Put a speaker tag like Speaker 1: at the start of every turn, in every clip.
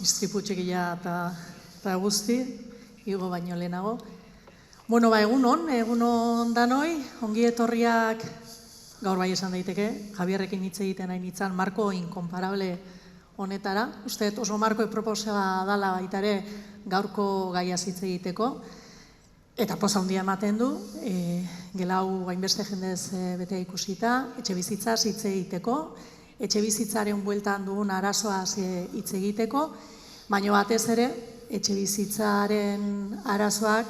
Speaker 1: Istripu txekia eta guzti, igo baino lehenago. Bueno, egunon danoi, ongi etorriak gaur bai esan daiteke, Javierrekin hitz egiten hain itzan, marko inkomparable honetara. Uste oso marko proposea dala baita ere gaurko gaia hitz egiteko. Eta poza handia ematen du, gelau hainbeste jendez betea ikusita, etxe bizitzaz hitz egiteko, etxe bizitzaren bueltan dugun arazoaz hitz egiteko, baina batez ere, etxe bizitzaren arazoak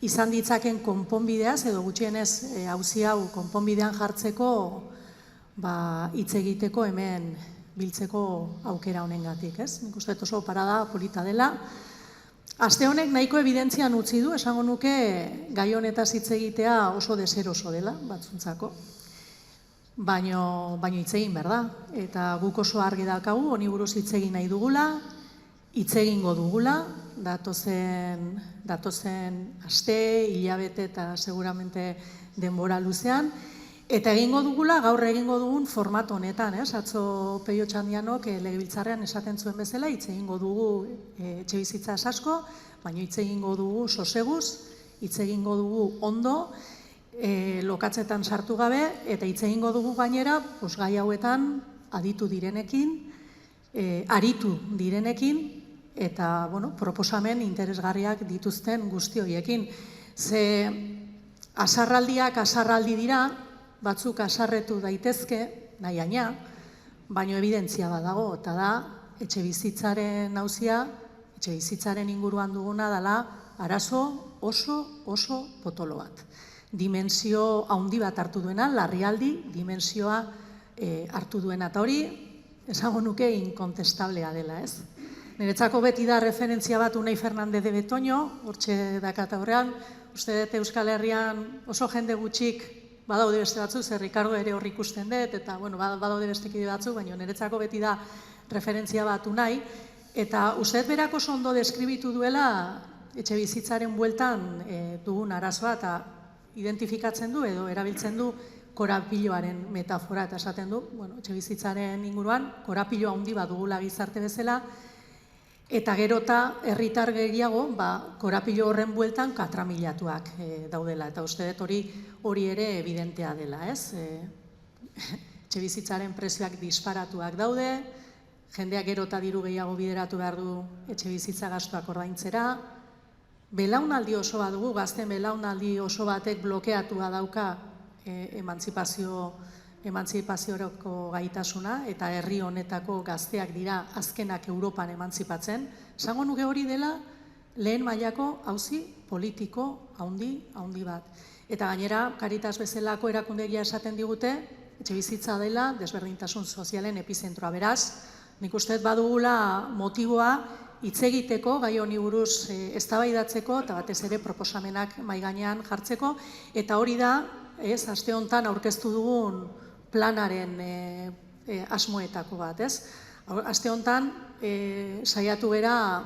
Speaker 1: izan ditzaken konponbideaz, edo gutxienez auzi hau konponbidean jartzeko hitz egiteko hemen biltzeko aukera honengatik, ez? Nik uste oso parada polita dela. Aste honek nahiko evidentzian utzi du, esango nuke gai honetaz hitz egitea oso deseroso dela, batzuntzako. Baino hitz egin behar da, eta guk oso argi daukagu, honi buruz hitz egin nahi dugula, hitz egingo dugula, datozen aste, hilabete eta seguramente denbora luzean, eta egingo dugula gaur egingo dugun format honetan, atzo Peio Txandianok legebiltzarrean esaten zuen bezala, hitz egingo dugu etxe bizitza asko, baina hitz egingo dugu soseguz, hitz egingo dugu ondo, lokatzetan sartu gabe, eta hitz egingo dugu gainera, gai hauetan aditu direnekin, aritu direnekin, eta proposamen interesgarriak dituzten guzti horiekin. Ze asarraldiak asarraldi dira, batzuk asarretu daitezke, nahi aina, baino evidentzia badago, eta da, etxe bizitzaren auzia, etxe bizitzaren inguruan duguna dela arazo oso potolo bat. Dimensio handi bat hartu duena, larrialdi dimensioa hartu duena, eta hori, esango nuke inkontestablea dela, ez? Niretzako beti da referentzia bat Unai Fernandez de Betoño, hortxe dakat aurrean, uste dut Euskal Herrian oso jende gutxik badaude beste batzuk, zer Ricardo ere hor ikusten dut, eta badaude beste kide batzuk, baina niretzako beti da referentzia bat Unai, eta uste dut berak oso ondo deskribitu duela etxe bizitzaren bueltan dugun arazoa, eta identifikatzen du edo erabiltzen du korapiloaren metafora, eta esaten du, etxe bizitzaren inguruan, korapiloa handi bat dugula gizarte bezala, eta gero eta herritar gehiago korapilo horren bueltan katramilatuak daudela, eta uste dut hori ere evidentea dela, ez? Etxe bizitzaren prezioak disparatuak daude, jendeak gero eta diru gehiago bideratu behar du etxe bizitza gastuak ordaintzera, belaunaldi oso bat dugu, gazten belaunaldi oso batek blokeatua dauka emantzipaziorako gaitasuna, eta herri honetako gazteak dira azkenak Europan emantzipatzen, esango nuke hori dela lehen mailako auzi politiko handi bat. Eta gainera, Caritas bezalako erakundegia esaten digute, etxe bizitza dela desberdintasun sozialen epizentroa. Beraz, nik uste badugula motiboa hitz egiteko, gai honi buruz eztabaidatzeko, eta batez ere proposamenak mahai gainean jartzeko, eta hori da, aste honetan aurkeztu dugun planaren asmoetako bat, ez? Aste honetan saiatu gara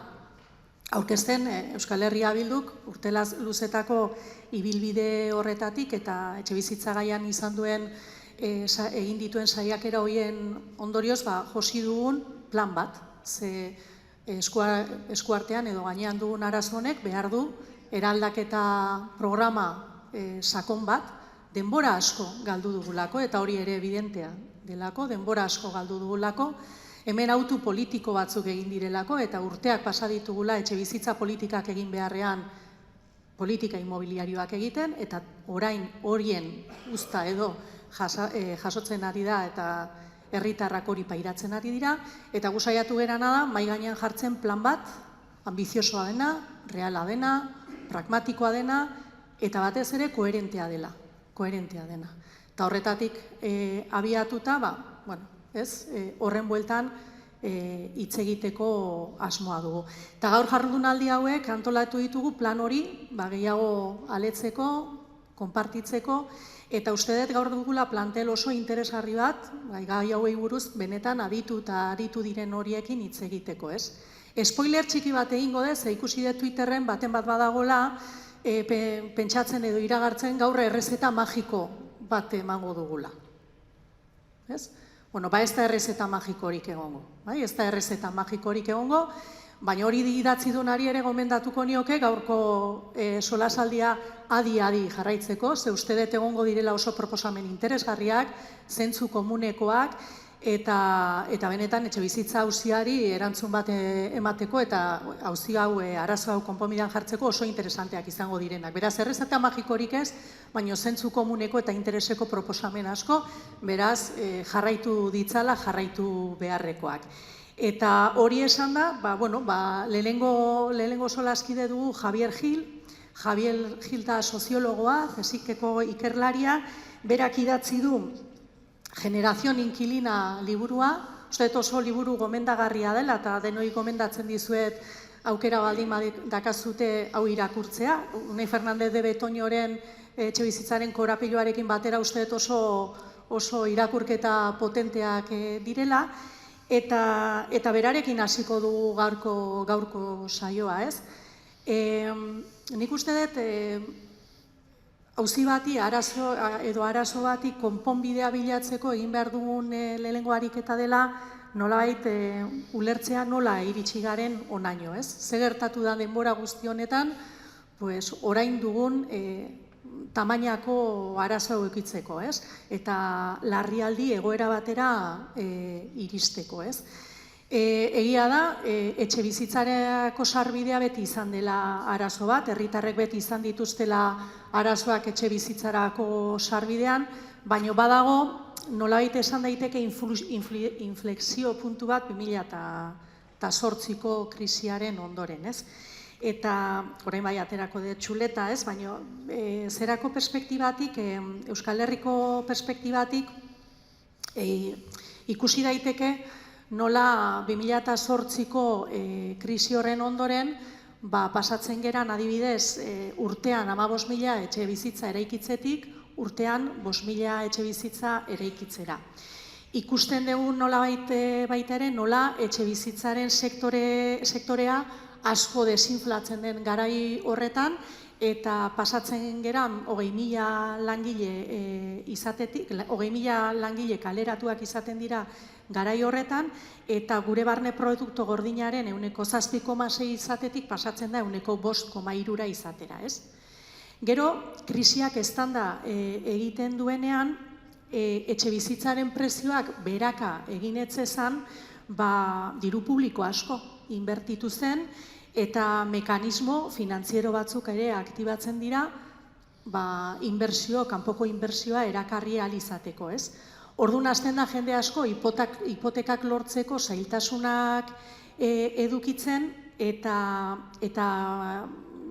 Speaker 1: aurkezten Euskal Herria Bilduk urte luzetako ibilbide horretatik eta etxe bizitza gaian izan duen egin dituen saiakera horien ondorioz josi dugun plan bat. Ze eskuartean edo gainean dugun arazo honek behar du eraldaketa programa sakon bat, denbora asko galdu dugulako, eta hori ere evidentea delako, denbora asko galdu dugulako, hemen autu politiko batzuk egin direlako, eta urteak pasa ditugula etxe bizitza politikak egin beharrean politika inmobiliarioak egiten, eta orain horien usta edo jasotzen ari da, eta herritarrak hori pairatzen ari dira, eta gu saiatu gerana da, mahai gainean jartzen plan bat, ambiziosoa dena, reala dena, pragmatikoa dena, eta batez ere koherentea dena. Eta horretatik abiatuta, horren bueltan hitz egiteko asmoa dugu. Eta gaur jardunaldi hauek antolatu ditugu plan hori, gehiago aletzeko, konpartitzeko, eta uste dut gaur dugula plantel oso interesgarri bat, gai hauei buruz benetan aditu eta aritu diren horiekin hitz egiteko, ez? Spoiler txiki bat egingo dez, ikusi dut Twitterren baten bat badagola, pentsatzen edo iragartzen gaur errezeta magiko bat emango dugula. Ez? Ez da errezeta magikorik egongo. ez da errezeta magikorik egongo, baina hori idatzi dunari ere gomendatuko nioke gaurko solasaldia adi-adi jarraitzeko, ze uste dut egongo direla oso proposamen interesgarriak, zentzu komunekoak, eta benetan etxebizitza auziari erantzun bat emateko eta auzi hau, arazo hau konponbidean jartzeko oso interesanteak izango direnak. Beraz, errezeta magikorik ez, baina zentzu komuneko eta intereseko proposamen asko, beraz, jarraitu ditzala, jarraitu beharrekoak. Eta hori esan da, lehenengo solaskide dugu Javier Gil. Javier Gil da soziologoa, CSIC-eko ikerlaria, berak idatzi du Generación Inquilina liburua, uste dut oso liburu gomendagarria dela, eta denoi gomendatzen dizuet aukera baldin dakazute hau irakurtzea. Unai Fernandez de Betoñoren etxebizitzaren korapiloarekin batera uste dut oso irakurketa potenteak direla, eta berarekin hasiko dugu gaurko saioa, ez? Nik uste dut auzi bati, arazo bati konponbidea bilatzeko egin behar dugun lehenengo ariketa dela nolabait ulertzea nola iritsi garen honaino, ez? Ze gertatu da denbora guzti honetan, orain dugun tamainako arazo ekitzeko, ez? Eta larrialdi egoera batera iristeko, ez? Egia da, etxe bizitzareko sarbidea beti izan dela arazo bat, herritarrek beti izan dituztela arazoak etxe bizitzarako sarbidean, baina badago nolabait esan daiteke inflexio puntu bat 2008ko krisiaren ondoren, ez? Eta, orain bai aterako dut txuleta, ez? Baina zerako perspektibatik, Euskal Herriko perspektibatik, ikusi daiteke nola 2008ko krisi horren ondoren pasatzen geran adibidez urtean 15.000 etxe bizitza eraikitzetik, urtean 5.000 etxe bizitza eraikitzera. Ikusten dugu nola baita ere, nola etxe bizitzaren sektorea asko desinflatzen den garai horretan, eta pasatzen geran 20.000 langile izatetik, 20.000 langile kaleratuak izaten dira garai horretan, eta gure barne produktu gordinaren 7,6 izatetik pasatzen da 5,3 izatera, ez? Gero, krisiak eztanda egiten duenean, etxe bizitzaren prezioak beraka egin etzezan, diru publiko asko inbertitu zen, eta mekanismo finantziero batzuk ere aktibatzen dira, kanpoko inbertsioa erakarri ahal izateko, ez? Orduan hasten da jende asko hipotekak lortzeko zailtasunak edukitzen, eta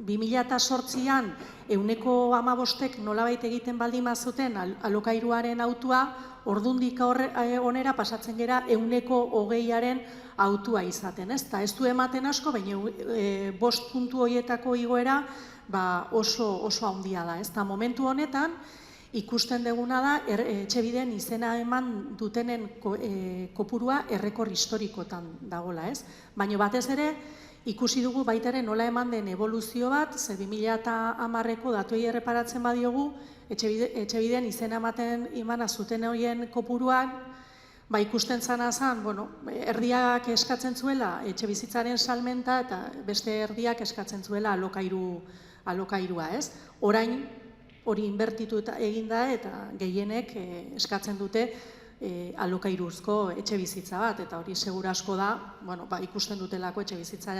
Speaker 1: 2008an 15%ek nolabait egiten baldin bazuten alokairuaren autua, ordundik onera pasatzen gera 20%aren autua izaten, ez? Ez du ematen asko, baina 5 puntu horietako igoera oso handia da, ez? Momentu honetan, ikusten duguna da, etxebideen izena eman dutenen kopurua errekor historikotan dagoela, ez? Baina batez ere, ikusi dugu baita ere nola eman den evoluzio bat, ze 2010ko datuei erreparatzen badiogu, etxebideen izena emana zuten horien kopuruan, ikusten zana zen, erdiak eskatzen zuela etxe bizitzaren salmenta, eta beste erdiak eskatzen zuela alokairua, ez? Orain, hori inbertitu egin da, eta gehienek eskatzen dute alokairuzko etxe bizitza bat, eta hori segura asko da, ikusten dutelako etxe bizitza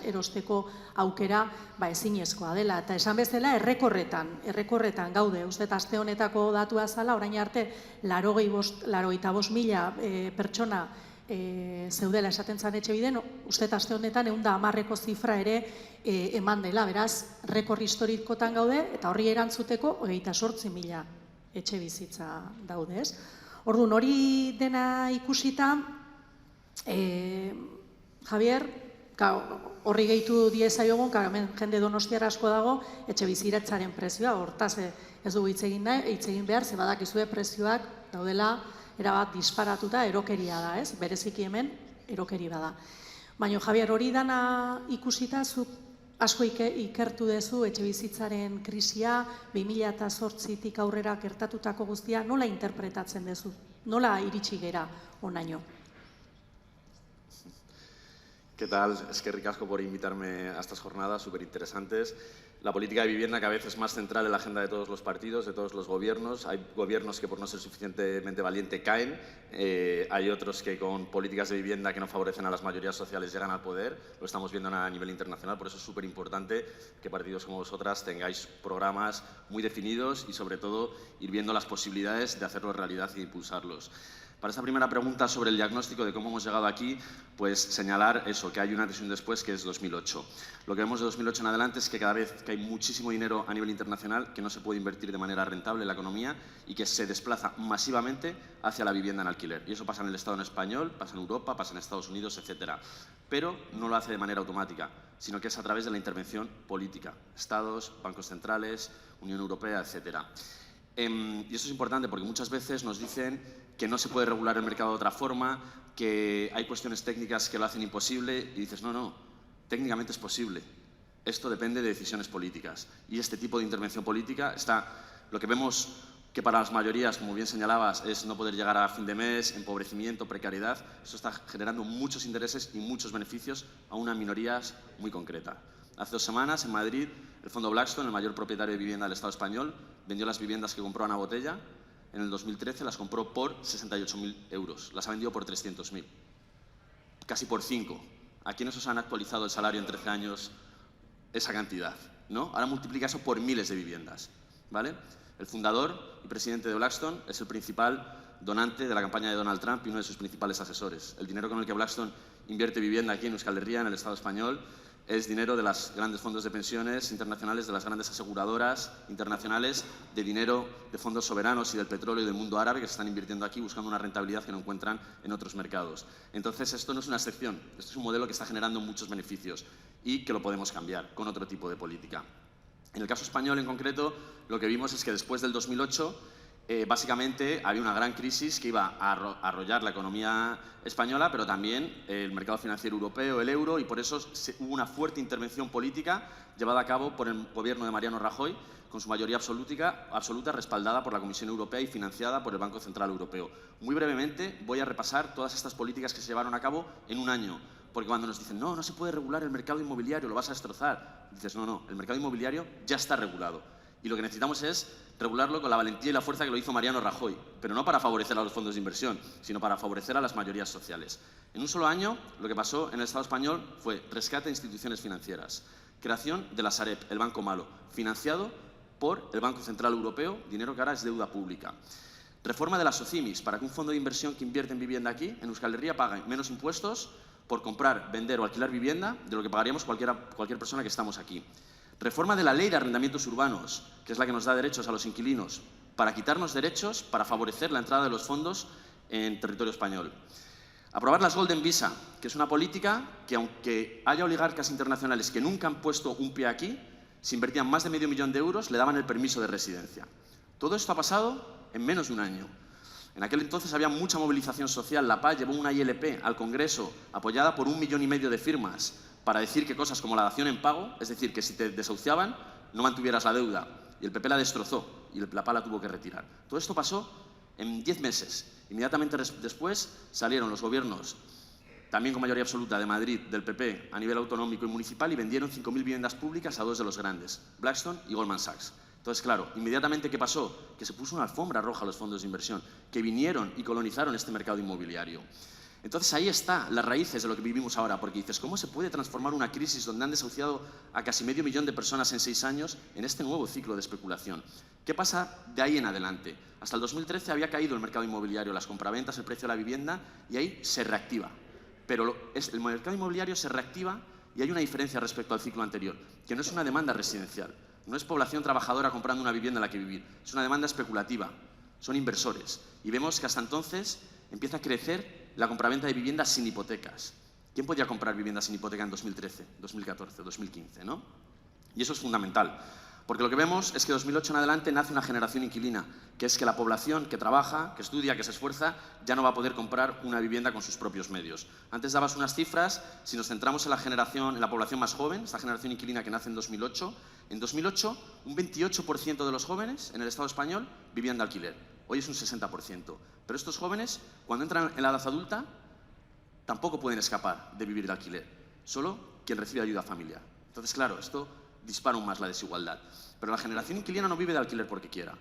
Speaker 1: erosteko aukera ezinezkoa dela. Eta esan bezala errekorretan gaude, uste aste honetako datua zala, orain arte 85.000 pertsona zeudela esaten zan etxe biden, uste aste honetan 110ko zifra ere eman dela, beraz, rekor historikotan gaude, eta horri erantzuteko 28.000 etxe bizitza daude, ez? Orduan, hori dena ikusita, Javier, horri gehitu diezaiogun, hemen jende donostiar asko dago, etxe biziratzaren prezioa, hortaz ez dugu hitz egin behar, ze badakizue prezioak daudela, erabat disparatuta erokeria da, ez? Bereziki hemen erokeri bada. Baina, Javier, hori dana ikusita, zuk asko ikertu dezu etxe bizitzaren krisia, 2008tik aurrera gertatutako guztia, nola interpretatzen dezu? Nola iritsi gera honaino?
Speaker 2: ¿Qué tal? Es que ricasco por invitarme a estas jornadas súper interesantes. La política de vivienda cada vez es más central en la agenda de todos los partidos, de todos los gobiernos. Hay gobiernos que por no ser suficientemente valiente caen. Hay otros que con políticas de vivienda que no favorecen a las mayorías sociales llegan al poder. Lo estamos viendo a nivel internacional. Por eso es súper importante que partidos como vosotras tengáis programas muy definidos y sobre todo ir viendo las posibilidades de hacerlo realidad y de impulsarlos. Para esta primera pregunta sobre el diagnóstico de cómo hemos llegado aquí, pues señalar eso, que hay un antes y un después, que es 2008. Lo que vemos de 2008 en adelante es que cada vez que hay muchísimo dinero a nivel internacional que no se puede invertir de manera rentable en la economía y que se desplaza masivamente hacia la vivienda en alquiler. Y eso pasa en el Estado español, pasa en Europa, pasa en Estados Unidos, etcétera. Pero no lo hace de manera automática, sino que es a través de la intervención política. Estados, bancos centrales, Unión Europea, etcétera. Y eso es importante porque muchas veces nos dicen que no se puede regular el mercado de otra forma, que hay cuestiones técnicas que lo hacen imposible y dices, no, técnicamente es posible. Esto depende de decisiones políticas y este tipo de intervención política está, lo que vemos que para las mayorías, como bien señalabas, es no poder llegar a fin de mes, empobrecimiento, precariedad, eso está generando muchos intereses y muchos beneficios a unas minorías muy concretas. Hace 2 semanas, en Madrid, el fondo Blackstone, el mayor propietario de vivienda del Estado español, vendió las viviendas que compró a Ana Botella. En el 2013 las compró por 68.000 euros, las ha vendido por 300.000, casi por 5. ¿A quiénes os han actualizado el salario en 13 años esa cantidad? ¿No? Ahora multiplica eso por miles de viviendas, ¿vale? El fundador y presidente de Blackstone es el principal donante de la campaña de Donald Trump y uno de sus principales asesores. El dinero con el que Blackstone invierte vivienda aquí en Euskal Herria, en el Estado español, es dinero de los grandes fondos de pensiones internacionales, de las grandes aseguradoras internacionales, de dinero de fondos soberanos y del petróleo y del mundo árabe que se están invirtiendo aquí buscando una rentabilidad que no encuentran en otros mercados. Entonces, esto no es una excepción, esto es un modelo que está generando muchos beneficios y que lo podemos cambiar con otro tipo de política. En el caso español, en concreto, lo que vimos es que después del 2008 básicamente había una gran crisis que iba a arrollar la economía española, pero también el mercado financiero europeo, el euro, y por eso hubo una fuerte intervención política llevada a cabo por el gobierno de Mariano Rajoy, con su mayoría absoluta respaldada por la Comisión Europea y financiada por el Banco Central Europeo. Muy brevemente voy a repasar todas estas políticas que se llevaron a cabo en un año, porque cuando nos dicen, no se puede regular el mercado inmobiliario, lo vas a destrozar, dices, no, el mercado inmobiliario ya está regulado. Y lo que necesitamos es regularlo con la valentía y la fuerza que lo hizo Mariano Rajoy, pero no para favorecer a los fondos de inversión, sino para favorecer a las mayorías sociales. En un solo año, lo que pasó en el Estado español fue rescate de instituciones financieras, creación de la Sareb, el banco malo, financiado por el Banco Central Europeo, dinero que ahora es deuda pública. Reforma de las SOCIMIs, para que un fondo de inversión que invierte en vivienda aquí, en Euskal Herria, pague menos impuestos por comprar, vender o alquilar vivienda de lo que pagaríamos cualquier persona que estamos aquí. Reforma de la Ley de Arrendamientos Urbanos, que es la que nos da derechos a los inquilinos, para quitarnos derechos, para favorecer la entrada de los fondos en territorio español. Aprobar las Golden Visa, que es una política que, aunque haya oligarcas internacionales que nunca han puesto un pie aquí, si invertían más de medio millón de euros, le daban el permiso de residencia. Todo esto ha pasado en menos de un año. En aquel entonces había mucha movilización social. La PA llevó una ILP al Congreso apoyada por 1,5 millones de firmas para decir que cosas como la dación en pago, es decir, que si te desahuciaban no mantuvieras la deuda, y el PP la destrozó y la PA la tuvo que retirar. Todo esto pasó en 10 meses. Inmediatamente después salieron los gobiernos, también con mayoría absoluta de Madrid, del PP, a nivel autonómico y municipal, y vendieron 5.000 viviendas públicas a 2 de los grandes, Blackstone y Goldman Sachs. Entonces, claro, inmediatamente, ¿qué pasó? Que se puso una alfombra roja a los fondos de inversión, que vinieron y colonizaron este mercado inmobiliario. Entonces, ahí está las raíces de lo que vivimos ahora, porque dices, ¿cómo se puede transformar una crisis donde han desahuciado a casi medio millón de personas en 6 años en este nuevo ciclo de especulación? ¿Qué pasa de ahí en adelante? Hasta el 2013 había caído el mercado inmobiliario, las compraventas, el precio de la vivienda, y ahí se reactiva. Pero el mercado inmobiliario se reactiva y hay una diferencia respecto al ciclo anterior, que no es una demanda residencial, no es población trabajadora comprando una vivienda en la que vivir, es una demanda especulativa, son inversores. Y vemos que hasta entonces empieza a crecer la compraventa de viviendas sin hipotecas. ¿Quién podía comprar viviendas sin hipoteca en 2013, 2014, 2015, ¿no? Y eso es fundamental, porque lo que vemos es que de 2008 en adelante nace una generación inquilina, que es que la población que trabaja, que estudia, que se esfuerza, ya no va a poder comprar una vivienda con sus propios medios. Antes dabas unas cifras, si nos centramos en la población más joven, esta generación inquilina que nace en 2008 un 28% de los jóvenes en el Estado español vivían de alquiler. Hoy es un 60%. Pero estos jóvenes, cuando entran en la edad adulta, tampoco pueden escapar de vivir de alquiler. solo quien recibe ayuda familiar. Entonces, claro, esto dispara aún más la desigualdad. Pero la generación inquilina no vive de alquiler porque quiera,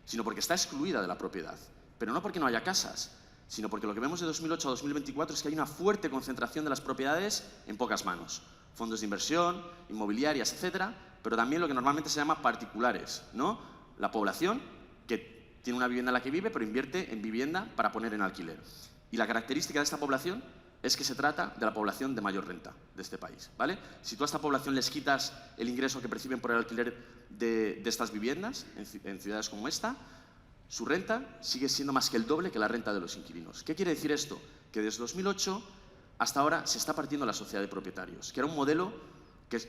Speaker 2: sino porque está excluida de la propiedad. Pero no porque no haya casas, sino porque lo que vemos de 2008 a 2024 es que hay una fuerte concentración de las propiedades en pocas manos. Fondos de inversión, inmobiliarias, etcétera, pero también lo que normalmente se llama particulares, ¿no? La población que tiene una vivienda en la que vive, pero invierte en vivienda para poner en alquiler. Y la característica de esta población es que se trata de la población de mayor renta de este país, ¿vale? Si tú a esta población les quitas el ingreso que perciben por el alquiler de estas viviendas, en ciudades como esta, su renta sigue siendo más que el doble que la renta de los inquilinos. ¿Qué quiere decir esto? Que desde 2008 hasta ahora se está partiendo la sociedad de propietarios, que era un modelo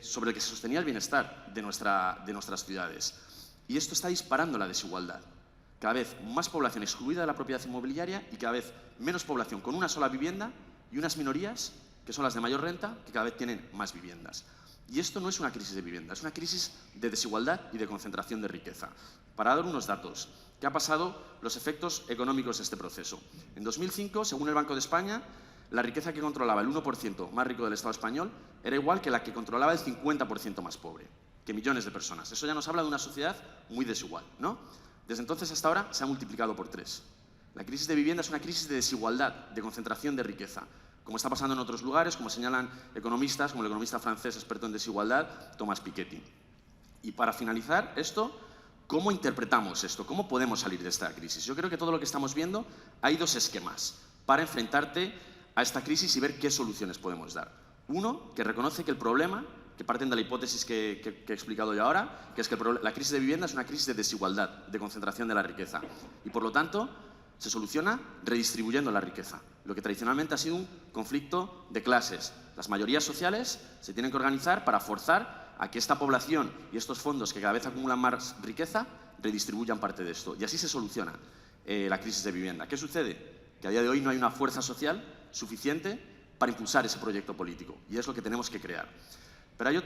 Speaker 2: sobre el que se sostenía el bienestar de nuestras ciudades. Y esto está disparando la desigualdad. Cada vez más población excluida de la propiedad inmobiliaria y cada vez menos población con una sola vivienda y unas minorías, que son las de mayor renta, que cada vez tienen más viviendas. Y esto no es una crisis de vivienda, es una crisis de desigualdad y de concentración de riqueza. Para dar unos datos, ¿qué ha pasado? Los efectos económicos de este proceso. En 2005, según el Banco de España, la riqueza que controlaba el 1% más rico del Estado español era igual que la que controlaba el 50% más pobre, que millones de personas. Eso ya nos habla de una sociedad muy desigual, ¿no? Desde entonces hasta ahora se ha multiplicado por 3. La crisis de vivienda es una crisis de desigualdad, de concentración de riqueza, como está pasando en otros lugares, como señalan economistas, como el economista francés experto en desigualdad, Thomas Piketty. Y para finalizar esto, ¿cómo interpretamos esto? ¿Cómo podemos salir de esta crisis? Yo creo que todo lo que estamos viendo, hay dos esquemas para enfrentarte a esta crisis y ver qué soluciones podemos dar. Uno, que reconoce que el problema, que parten de la hipótesis que he explicado yo ahora, que es que la crisis de vivienda es una crisis de desigualdad, de concentración de la riqueza. Y por lo tanto, se soluciona redistribuyendo la riqueza, lo que tradicionalmente ha sido un conflicto de clases. Las mayorías sociales se tienen que organizar para forzar a que esta población y estos fondos que cada vez acumulan más riqueza redistribuyan parte de esto. Y así se soluciona la crisis de vivienda. ¿Qué sucede? Que a día de hoy no hay una fuerza social suficiente para impulsar ese proyecto político. Y es lo que tenemos que crear. Pero hay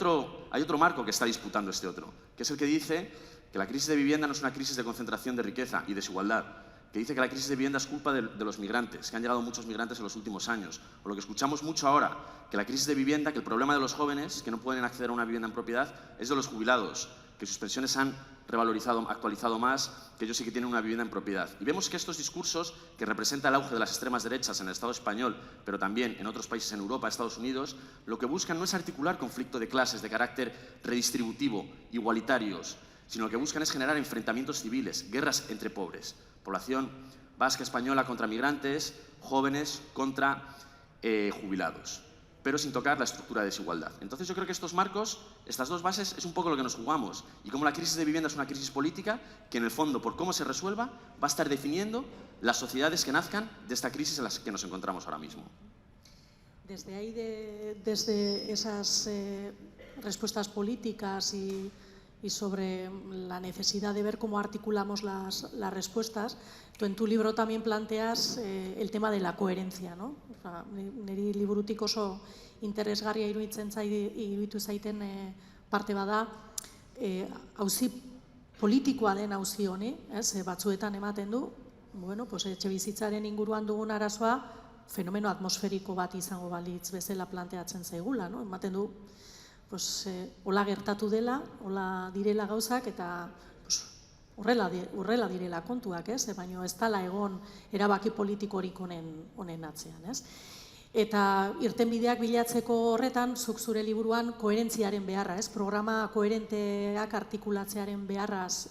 Speaker 2: otro marco que está disputando este otro, que es el que dice que la crisis de vivienda no es una crisis de concentración de riqueza y desigualdad, que dice que la crisis de vivienda es culpa de los migrantes, que han llegado muchos migrantes en los últimos años. O lo que escuchamos mucho ahora, que la crisis de vivienda, que el problema de los jóvenes que no pueden acceder a una vivienda en propiedad es de los jubilados, que sus pensiones han revalorizado, actualizado más, que ellos sí que tienen una vivienda en propiedad. Y vemos que estos discursos, que representan el auge de las extremas derechas en el Estado español, pero también en otros países en Europa, Estados Unidos, lo que buscan no es articular conflicto de clases de carácter redistributivo, igualitarios, sino lo que buscan es generar enfrentamientos civiles, guerras entre pobres. Población vasca española contra migrantes, jóvenes contra jubilados, pero sin tocar la estructura de desigualdad. Entonces yo creo que estos marcos, estas dos bases, es un poco lo que nos jugamos. Y como la crisis de vivienda es una crisis política, que en el fondo, por cómo se resuelva, va a estar definiendo las sociedades que nazcan de esta crisis en la que nos encontramos ahora mismo.
Speaker 1: Desde ahí, desde esas respuestas políticas y sobre la necesidad de ver cómo articulamos las respuestas, tú en tu libro también planteas el tema de la coherencia, ¿no? Niri liburutik oso interesgarria iruditu zaiten parte bada, auzi politikoa den auzi honi, batzuetan ematen du, etxebizitzaren inguruan dugun arazoa fenomeno atmosferiko bat izango balitz bezala planteatzen zaigula, no? Ematen du, hola gertatu dela, hola direla gauzak eta horrela direla kontuak, baina ez dela egon erabaki politikorik honen atzean. Eta irtenbideak bilatzeko horretan, zuk zure liburuan koherentziaren beharra, programa koherenteak artikulatzearen beharraz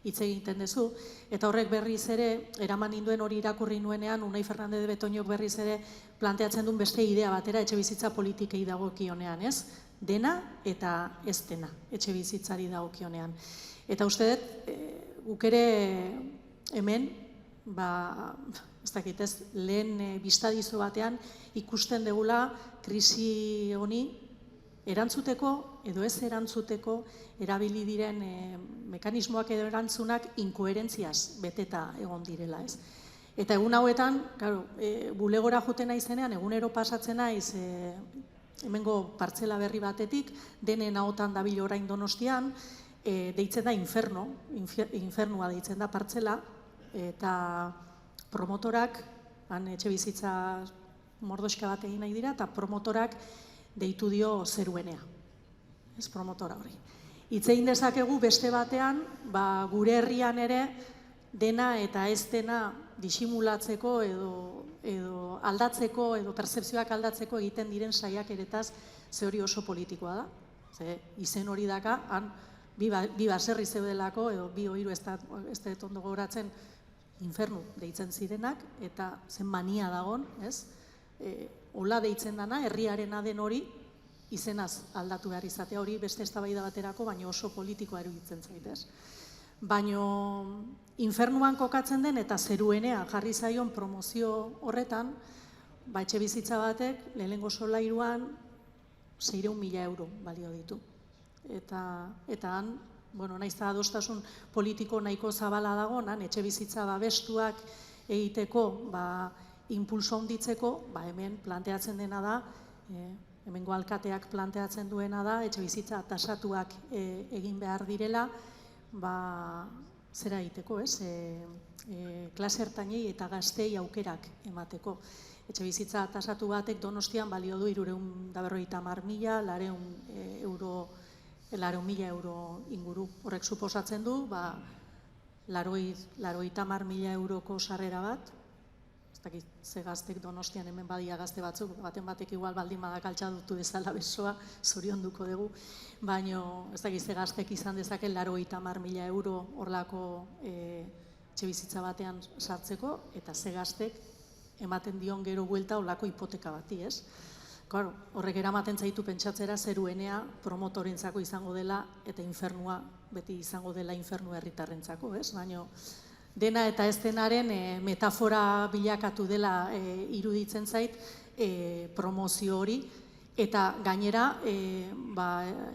Speaker 1: hitz egiten duzu, eta horrek berriz ere, eraman ninduen hori irakurri nuenean, Unai Fernandez de Betoñok berriz ere planteatzen duen beste idea batera etxebizitza politikei dagokionean, dena eta ez dena etxebizitzari dagokionean. Eta uste dut, guk ere hemen, ez dakit ez, lehen bistadizo batean ikusten degula krisi honi erantzuteko edo ez erantzuteko erabili diren mekanismoak edo erantzunak inkoherentziaz beteta egon direla, ez. Eta egun hauetan, bulegora juten naizenean, egunero pasatzen naiz hemengo partzela berri batetik, denen ahotan dabil orain Donostian, deitzen da infernua deitzen da partzela, eta promotorak, han etxe bizitza mordoska bat egin nahi dira, eta promotorak deitu dio Zeruenea, ez promotora hori. Itzein dezakegu beste batean, gure herrian ere dena eta ez dena disimulatzeko edo aldatzeko edo pertzepzioak aldatzeko egiten diren saiakeretaz ze hori oso politikoa da. Ze izen hori daka, han bi baserri zeudelako edo bi ohiru ez dut ondo gogoratzen infernu deitzen zirenak eta zen mania dagon, ez? Hola deitzen dana, herriarena den hori izenaz aldatu behar izatea, hori beste eztabaida baterako, baina oso politikoa eruditzen zaitez. Baina infernuan kokatzen den eta Zeruenea jarri zaion promozio horretan, etxe bizitza batek lehenengo solairuan 600.000 euro balio ditu. Eta han, nahiz eta adostasun politiko nahiko zabala dago, etxe bizitza babestuak egiteko, impulso handitzeko, hemen planteatzen dena da, hemengo alkateak planteatzen duena da, etxe bizitza tasatuak egin behar direla, zera egiteko, klase ertainei eta gaztei aukerak emateko. Etxe bizitza tasatu batek Donostian balio du 350.000, 400.000 euro inguru. Horrek suposatzen du, 80.000 euroko sarrera bat, ez dakit ze gaztek Donostian hemen badia gazte batzuk, batek igual baldin badak altxadutu dezala besoa, zorionduko dugu, baina ez dakit ze gaztek izan dezake 80.000 euro horlako etxe bizitza batean sartzeko, eta ze gaztek ematen dion gero buelta horlako hipoteka bati, ez? Horrek eramaten zaitu pentsatzera Zeruenea promotorentzako izango dela eta infernua beti izango dela infernu herritarrentzako, ez? Baina dena eta ez denaren metafora bilakatu dela iruditzen zait promozio hori, eta gainera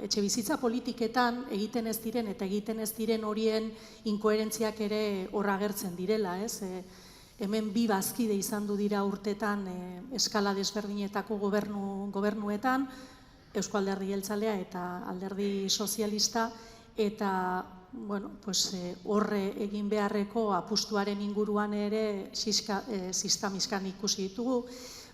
Speaker 1: etxe bizitza politiketan egiten ez diren eta egiten ez diren horien inkoherentziak ere hor agertzen direla, ez? Hemen bi bazkide izan du dira urtetan eskala desberdinetako gobernuetan, Eusko Alderdi Jeltzalea eta Alderdi Sozialista, eta horre egin beharreko apustuaren inguruan ere sistamiskan ikusi ditugu,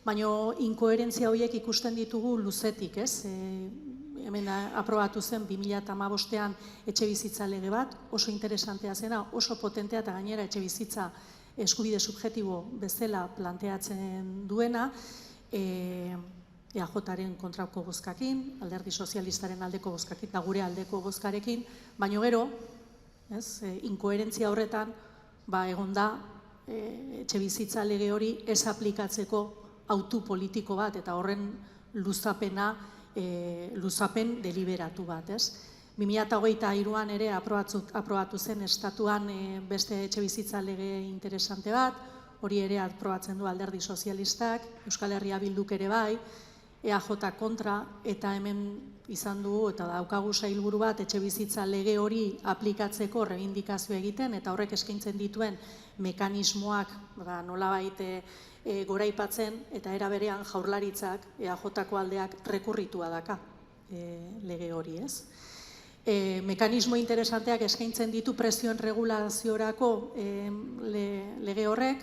Speaker 1: baina inkoherentzia horiek ikusten ditugu luzetik, ez? Hemen aprobatu zen 2015ean etxe bizitza lege bat, oso interesantea zena, oso potentea eta gainera etxe bizitza eskubide subjektibo bezala planteatzen duena, EAJaren kontrako bozkakin, Alderdi Sozialistaren aldeko bozkakin, eta gure aldeko bozkarekin, baina gero, inkoherentzia horretan, egon da etxe bizitza lege hori ez aplikatzeko autu politiko bat, eta horren luzapen deliberatu bat, ez? 2023an ere aprobatu zen estatuan beste etxe bizitza lege interesante bat, hori ere aprobatzen du Alderdi Sozialistak, Euskal Herria Bilduk ere bai, EAJ kontra, eta hemen izan dugu eta daukagu sailburu bat etxe bizitza lege hori aplikatzeko reibindikazio egiten, eta horrek eskaintzen dituen mekanismoak nolabait goraipatzen, eta era berean Jaurlaritzak, EAJko aldeak rekurritua daka lege hori, ez? Mekanismo interesanteak eskaintzen ditu presioen regulaziorako lege horrek,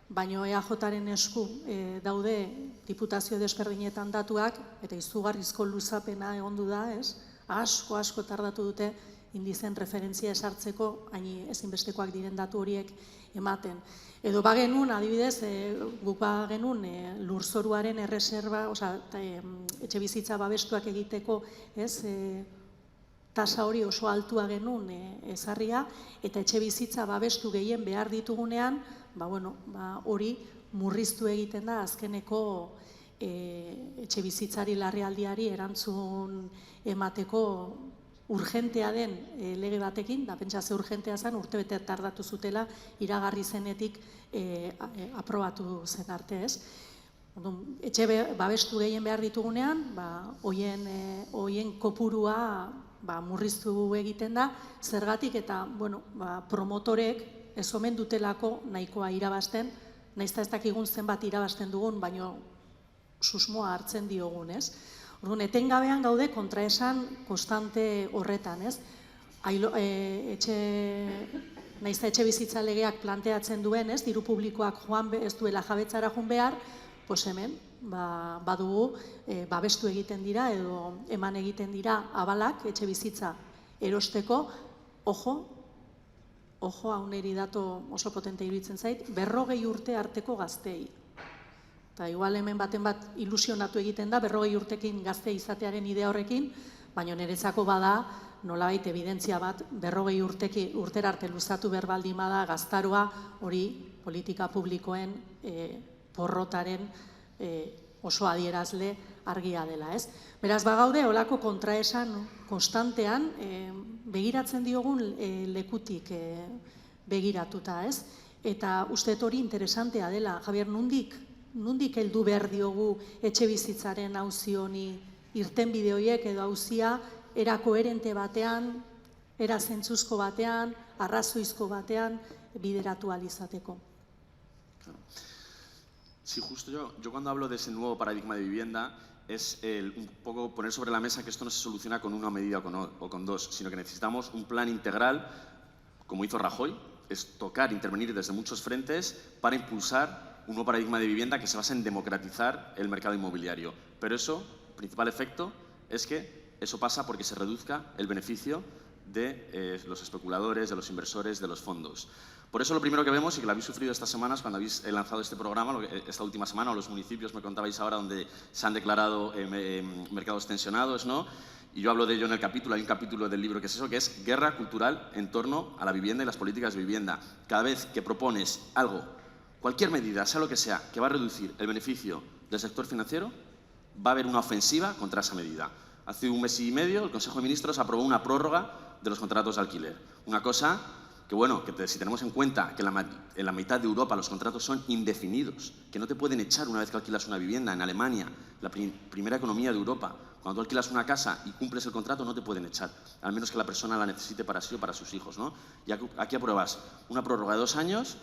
Speaker 1: baina EAJaren esku daude diputazio desberdinetan datuak, eta izugarrizko luzapena egondu da, ez? Asko tardatu dute indizen referentzia esartzeko, hain ezinbestekoak diren datu horiek ematen. Edo bagenun, adibidez, guk bagenun lurzoruaren erreserba, etxe bizitza babestuak egiteko, ez? Tasa hori oso altua genuen ezarria, eta etxe bizitza babestu gehien behar ditugunean, hori murriztu egiten da azkeneko etxe bizitzari larrialdiari erantzun emateko urgentea den lege batekin, da pentsa ze urgentea zen, urtebete tardatu zutela iragarri zenetik aprobatu zen arte, ez? Etxe babestu gehien behar ditugunean, hoien kopurua murriztu egiten da, zergatik eta promotorek ez omen dutelako nahikoa irabazten, nahiz eta ez dakigun zenbat irabazten dugun, baina susmoa hartzen diogun, ez? Orduan, etengabean gaude kontraesan konstante horretan, ez? Nahiz eta etxe bizitza legeak planteatzen duen, ez? Diru publikoak ez duela jabetzara joan behar, hemen badugu, babestu egiten dira edo eman egiten dira abalak etxe bizitza erosteko, ojo, hau niri dato oso potente iruditzen zait, 40 urte arteko gazteei. Eta igual hemen baten bat ilusionatu egiten da, 40 urtekin gazte izatearen idea horrekin, baina niretzako bada, nolabait evidentzia bat, 40 urtera arte luzatu behar baldin bada gaztaroa, hori politika publikoen porrotaren oso adierazle argia dela, ez? Beraz, bagaude, olako kontraesan konstantean, begiratzen diogun lekutik begiratuta, ez? Eta uste hori interesantea dela, Javier, nondik heldu behar diogu etxe bizitzaren auzi honi irtenbide horiek edo auzia era koherente batean, era zentzuzko batean, arrazoizko batean bideratu ahal izateko.
Speaker 2: Sí, justo yo cuando hablo de ese nuevo paradigma de vivienda es un poco poner sobre la mesa que esto no se soluciona con una medida o con dos, sino que necesitamos un plan integral, como hizo Rajoy, es tocar, intervenir desde muchos frentes para impulsar un nuevo paradigma de vivienda que se basa en democratizar el mercado inmobiliario. Pero eso, principal efecto, es que eso pasa porque se reduzca el beneficio de los especuladores, de los inversores, de los fondos. Por eso lo primero que vemos, y que lo habéis sufrido estas semanas cuando habéis lanzado este programa, esta última semana, o los municipios, me contabais ahora, donde se han declarado mercados tensionados, ¿no? Y yo hablo de ello en el capítulo, hay un capítulo del libro que es eso, que es guerra cultural en torno a la vivienda y las políticas de vivienda. Cada vez que propones algo, cualquier medida, sea lo que sea, que va a reducir el beneficio del sector financiero, va a haber una ofensiva contra esa medida. Hace un mes y medio el Consejo de Ministros aprobó una prórroga de los contratos de alquiler. Una cosa que, bueno, si tenemos en cuenta que en la mitad de Europa los contratos son indefinidos, que no te pueden echar una vez que alquilas una vivienda. En Alemania, la primera economía de Europa, cuando tú alquilas una casa y cumples el contrato no te pueden echar, al menos que la persona la necesite para sí o para sus hijos, ¿no? Y aquí apruebas una prórroga de 2 años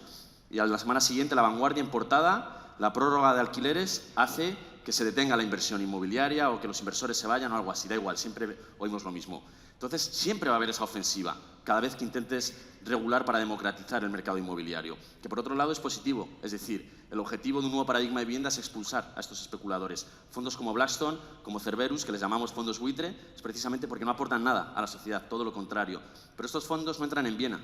Speaker 2: y a la semana siguiente La Vanguardia en portada, la prórroga de alquileres hace que se detenga la inversión inmobiliaria o que los inversores se vayan o algo así, da igual, siempre oímos lo mismo. Entonces, siempre va a haber esa ofensiva cada vez que intentes regular para democratizar el mercado inmobiliario, que por otro lado es positivo, es decir, el objetivo de un nuevo paradigma de vivienda es expulsar a estos especuladores. Fondos como Blackstone, como Cerberus, que les llamamos fondos buitre, es precisamente porque no aportan nada a la sociedad, todo lo contrario. Pero estos fondos no entran en Viena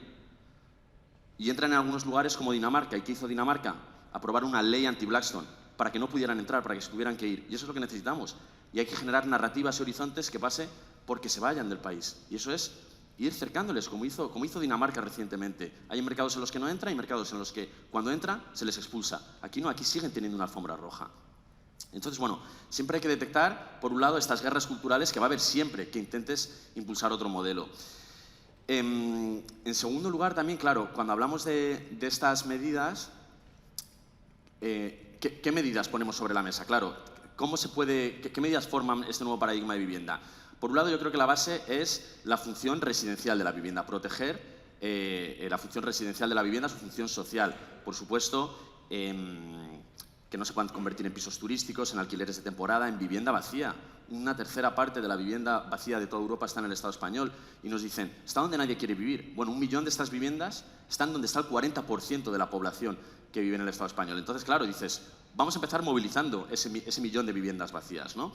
Speaker 2: y entran en algunos lugares como Dinamarca. ¿Y qué hizo Dinamarca? Aprobar una ley anti-Blackstone para que no pudieran entrar, para que se tuvieran que ir. Y eso es lo que necesitamos. Y hay que generar narrativas y horizontes que pase porque se vayan del país. Y eso es ir cercándoles, como hizo Dinamarca recientemente. Hay mercados en los que no entra y mercados en los que cuando entra se les expulsa. Aquí no, aquí siguen teniendo una alfombra roja. Entonces, bueno, siempre hay que detectar, por un lado, estas guerras culturales que va a haber siempre que intentes impulsar otro modelo. En segundo lugar, también, claro, cuando hablamos de estas medidas, ¿qué medidas ponemos sobre la mesa? Claro, ¿qué medidas forman este nuevo paradigma de vivienda? Por un lado, yo creo que la base es la función residencial de la vivienda, proteger la función residencial de la vivienda, su función social. Por supuesto, que no se puedan convertir en pisos turísticos, en alquileres de temporada, en vivienda vacía. Una tercera parte de la vivienda vacía de toda Europa está en el Estado español y nos dicen, ¿está donde nadie quiere vivir? Bueno, 1 millón de estas viviendas están donde está el 40% de la población que vive en el Estado español. Entonces, claro, dices, vamos a empezar movilizando ese millón de viviendas vacías, ¿no?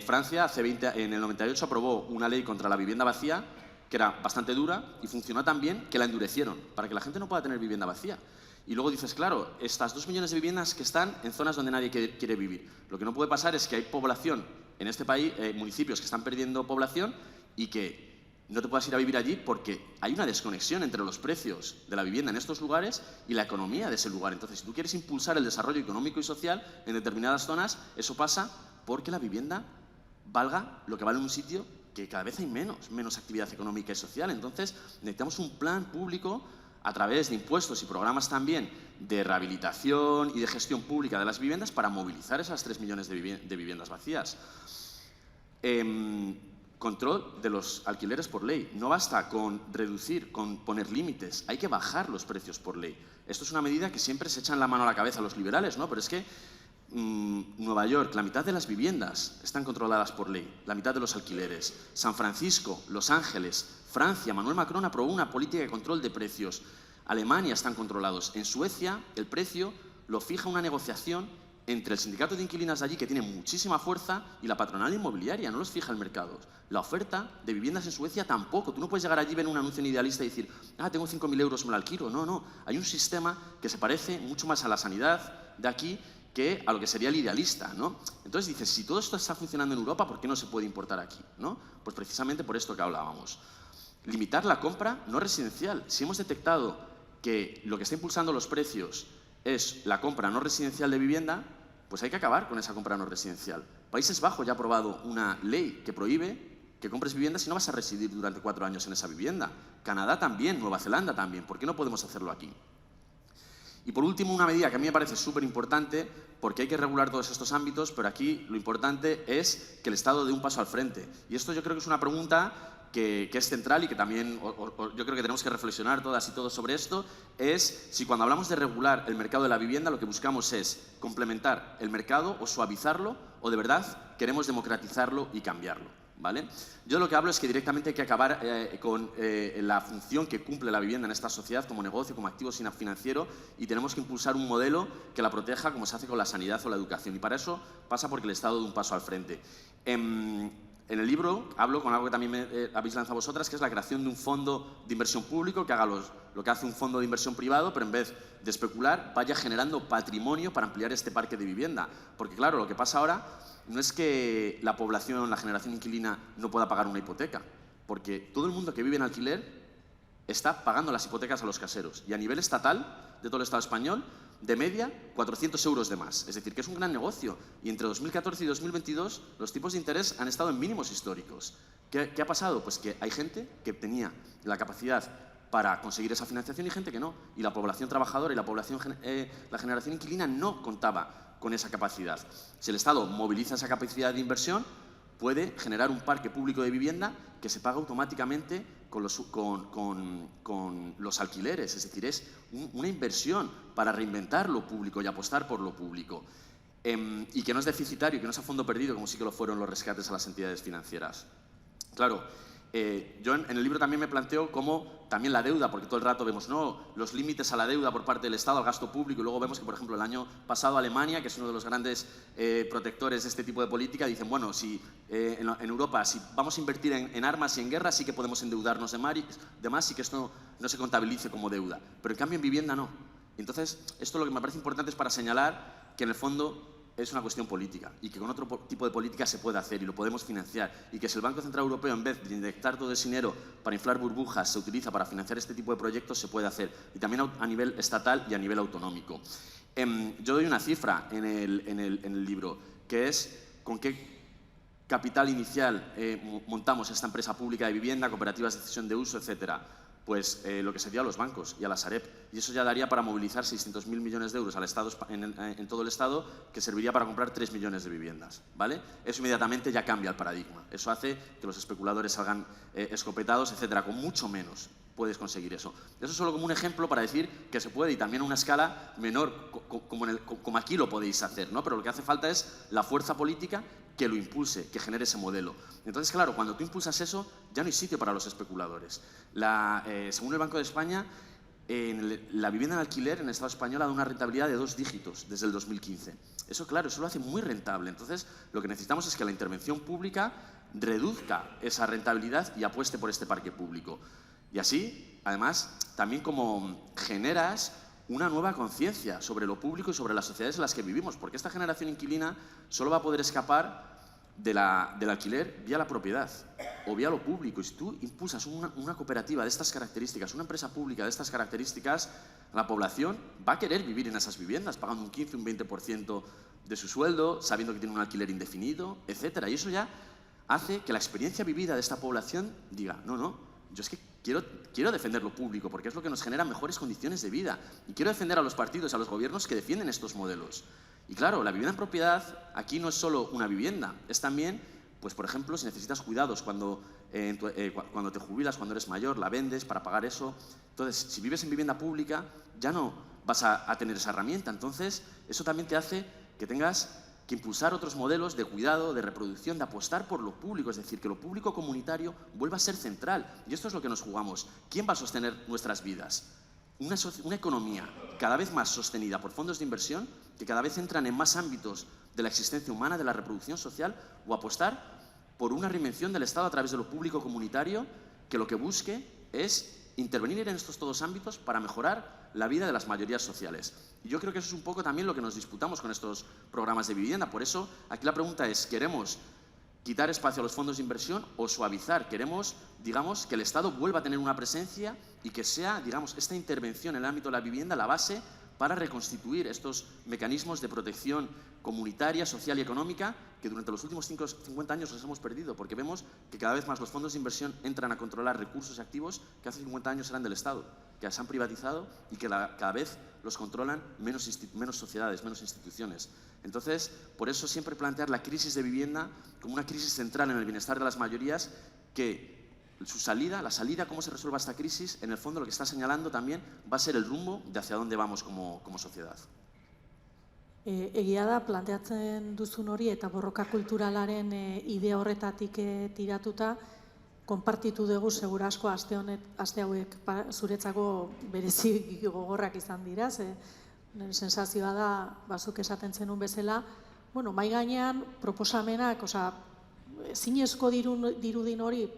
Speaker 2: Francia, en el 98, aprobó una ley contra la vivienda vacía que era bastante dura y funcionó tan bien que la endurecieron para que la gente no pueda tener vivienda vacía. Y luego dices, claro, estas 2 millones de viviendas que están en zonas donde nadie quiere vivir. Lo que no puede pasar es que hay población en este país, municipios que están perdiendo población y que no te puedas ir a vivir allí porque hay una desconexión entre los precios de la vivienda en estos lugares y la economía de ese lugar. Entonces, si tú quieres impulsar el desarrollo económico y social en determinadas zonas, eso pasa porque la vivienda valga lo que vale en un sitio que cada vez hay menos actividad económica y social. Entonces, necesitamos un plan público a través de impuestos y programas también de rehabilitación y de gestión pública de las viviendas para movilizar esas 3 millones de viviendas vacías. Control de los alquileres por ley. No basta con reducir, con poner límites, hay que bajar los precios por ley. Esto es una medida que siempre se echan la mano a la cabeza los liberales, ¿no? Pero es que Nueva York, la mitad de las viviendas están controladas por ley, la mitad de los alquileres. San Francisco, Los Ángeles, Francia, Manuel Macron aprobó una política de control de precios. Alemania están controlados. En Suecia, el precio lo fija una negociación entre el sindicato de inquilinas de allí, que tiene muchísima fuerza, y la patronal inmobiliaria. No los fija el mercado. La oferta de viviendas en Suecia tampoco. Tú no puedes llegar allí, ver un anuncio en Idealista y decir, tengo 5.000 euros, me lo alquilo. No, no. Hay un sistema que se parece mucho más a la sanidad de aquí que a lo que sería el Idealista, ¿no? Entonces dices, si todo esto está funcionando en Europa, ¿por qué no se puede importar aquí, ¿no? Pues precisamente por esto que hablábamos. Limitar la compra no residencial. Si hemos detectado que lo que está impulsando los precios es la compra no residencial de vivienda, pues hay que acabar con esa compra no residencial. Países Bajos ya ha aprobado una ley que prohíbe que compres vivienda si no vas a residir durante 4 años en esa vivienda. Canadá también, Nueva Zelanda también. ¿Por qué no podemos hacerlo aquí? Y por último, una medida que a mí me parece súper importante, porque hay que regular todos estos ámbitos, pero aquí lo importante es que el Estado dé un paso al frente. Y esto yo creo que es una pregunta que es central y que también yo creo que tenemos que reflexionar todas y todos sobre esto, es si cuando hablamos de regular el mercado de la vivienda lo que buscamos es complementar el mercado o suavizarlo, o de verdad queremos democratizarlo y cambiarlo, ¿vale? Yo lo que hablo es que directamente hay que acabar con la función que cumple la vivienda en esta sociedad como negocio, como activo financiero, y tenemos que impulsar un modelo que la proteja como se hace con la sanidad o la educación, y para eso pasa porque el Estado dé un paso al frente. En el libro hablo con algo que también habéis lanzado vosotras, que es la creación de un fondo de inversión público que haga lo que hace un fondo de inversión privado, pero en vez de especular, vaya generando patrimonio para ampliar este parque de vivienda. Porque claro, lo que pasa ahora no es que la población, la generación inquilina, no pueda pagar una hipoteca, porque todo el mundo que vive en alquiler está pagando las hipotecas a los caseros. Y a nivel estatal, de todo el Estado español, de media, 400 euros de más. Es decir, que es un gran negocio. Y entre 2014 y 2022, los tipos de interés han estado en mínimos históricos. ¿Qué ha pasado? Pues que hay gente que tenía la capacidad para conseguir esa financiación y gente que no. Y la población trabajadora y la generación inquilina no contaba con esa capacidad. Si el Estado moviliza esa capacidad de inversión, puede generar un parque público de vivienda que se paga automáticamente con los alquileres. Es decir, es una inversión para reinventar lo público y apostar por lo público. Y que no es deficitario, que no es a fondo perdido, como sí que lo fueron los rescates a las entidades financieras. Claro, yo en el libro también me planteo cómo también la deuda, porque todo el rato vemos los límites a la deuda por parte del Estado, al gasto público, y luego vemos que, por ejemplo, el año pasado Alemania, que es uno de los grandes protectores de este tipo de política, dicen, bueno, si en Europa, si vamos a invertir en armas y en guerra, sí que podemos endeudarnos de más y que esto no se contabilice como deuda. Pero en cambio en vivienda no. Entonces, esto lo que me parece importante es para señalar que en el fondo es una cuestión política y que con otro tipo de política se puede hacer y lo podemos financiar, y que si el Banco Central Europeo, en vez de inyectar todo ese dinero para inflar burbujas, se utiliza para financiar este tipo de proyectos, se puede hacer, y también a nivel estatal y a nivel autonómico. Yo doy una cifra en el libro, que es con qué capital inicial montamos esta empresa pública de vivienda, cooperativas de cesión de uso, etcétera. Pues lo que sería a los bancos y a la Sareb. Y eso ya daría para movilizar 600.000 millones de euros al Estado, en todo el Estado, que serviría para comprar 3 millones de viviendas, ¿vale? Eso inmediatamente ya cambia el paradigma. Eso hace que los especuladores salgan escopetados, etcétera. Con mucho menos puedes conseguir eso. Eso es solo como un ejemplo para decir que se puede, y también a una escala menor, como aquí lo podéis hacer, ¿no? Pero lo que hace falta es la fuerza política que lo impulse, que genere ese modelo. Entonces, claro, cuando tú impulsas eso, ya no hay sitio para los especuladores. Según el Banco de España, la vivienda en alquiler en el Estado español ha dado una rentabilidad de 2 dígitos desde el 2015. Eso, claro, eso lo hace muy rentable. Entonces, lo que necesitamos es que la intervención pública reduzca esa rentabilidad y apueste por este parque público. Y así, además, también como generas una nueva conciencia sobre lo público y sobre las sociedades en las que vivimos, porque esta generación inquilina solo va a poder escapar del alquiler vía la propiedad o vía lo público. Y si tú impulsas una cooperativa de estas características, una empresa pública de estas características, la población va a querer vivir en esas viviendas, pagando un 15, un 20% de su sueldo, sabiendo que tiene un alquiler indefinido, etcétera. Y eso ya hace que la experiencia vivida de esta población diga, no, yo es que quiero defender lo público, porque es lo que nos genera mejores condiciones de vida. Y quiero defender a los partidos, a los gobiernos que defienden estos modelos. Y claro, la vivienda en propiedad aquí no es solo una vivienda, es también, pues por ejemplo, si necesitas cuidados cuando te jubilas, cuando eres mayor, la vendes para pagar eso. Entonces, si vives en vivienda pública, ya no vas a tener esa herramienta. Entonces, eso también te hace que tengas que impulsar otros modelos de cuidado, de reproducción, de apostar por lo público, es decir, que lo público comunitario vuelva a ser central. Y esto es lo que nos jugamos. ¿Quién va a sostener nuestras vidas? una economía cada vez más sostenida por fondos de inversión que cada vez entran en más ámbitos de la existencia humana, de la reproducción social, o apostar por una reinvención del Estado a través de lo público comunitario que lo que busque es intervenir en estos todos ámbitos para mejorar la vida de las mayorías sociales. Y yo creo que eso es un poco también lo que nos disputamos con estos programas de vivienda. Por eso, aquí la pregunta es, ¿queremos quitar espacio a los fondos de inversión o suavizar? Queremos, digamos, que el Estado vuelva a tener una presencia y que sea, digamos, esta intervención en el ámbito de la vivienda la base para reconstituir estos mecanismos de protección comunitaria, social y económica que durante los últimos 50 años los hemos perdido, porque vemos que cada vez más los fondos de inversión entran a controlar recursos y activos que hace 50 años eran del Estado, que se han privatizado y que cada vez los controlan menos sociedades, menos instituciones. Entonces, por eso siempre plantear la crisis de vivienda como una crisis central en el bienestar de las mayorías, que la salida, cómo se resuelva esta crisis, en el fondo lo que está señalando también va a ser el rumbo de hacia dónde vamos como sociedad.
Speaker 1: Egia da, planteatzen duzun hori eta borroka kulturalaren idea horretatik tiratuta, konpartitu dugu segura asko aste hauek zuretzako berezi gogorrak izan dira, nire sensazioa da, bazuk esaten zenun bezala, mai gainean proposamenak, zinezko dirudin hori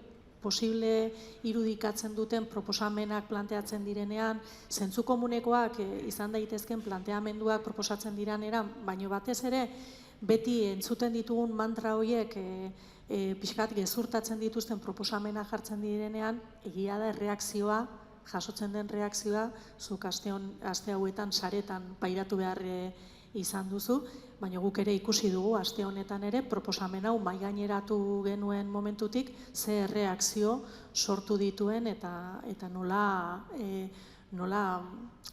Speaker 1: posible irudikatzen duten proposamenak planteatzen direnean, zentzu komunekoak izan daitezken planteamenduak proposatzen direnean, baino batez ere, beti entzuten ditugun mantra horiek pixkat gezurtatzen dituzten proposamenak jartzen direnean, egia da erreakzioa, jasotzen den reakzioa, zuk aste hauetan saretan pairatu behar izan duzu, baina guk ere ikusi dugu aste honetan ere proposamen hau maigaineratu genuen momentutik ze erreakzio sortu dituen eta nola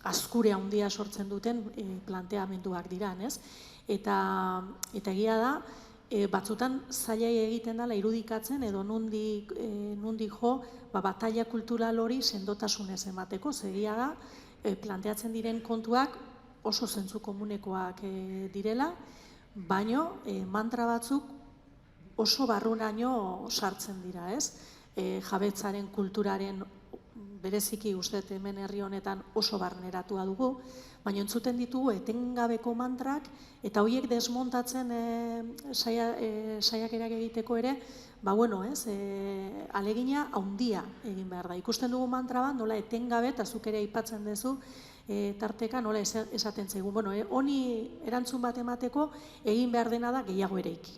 Speaker 1: azkure handia sortzen duten planteamenduak dira, ez? Eta egia da, batzutan zailai egiten dela irudikatzen edo nondik jo bataila kultural hori sendotasunez emateko, egia da, planteatzen diren kontuak oso zentzu komunekoak direla, baino mantra batzuk oso barrunaino sartzen dira, ez? Jabetzaren kulturaren bereziki uste hemen herri honetan oso barneratua dugu, baina entzuten ditugu etengabeko mantrak eta horiek desmontatzen saiakerak egiteko ere, alegina handia egin behar da. Ikusten dugu mantra bat, nola etengabe, eta zuk ere aipatzen duzu, tarteka nola esaten zaigu. Honi erantzun bat emateko egin behar dena da gehiago eraiki.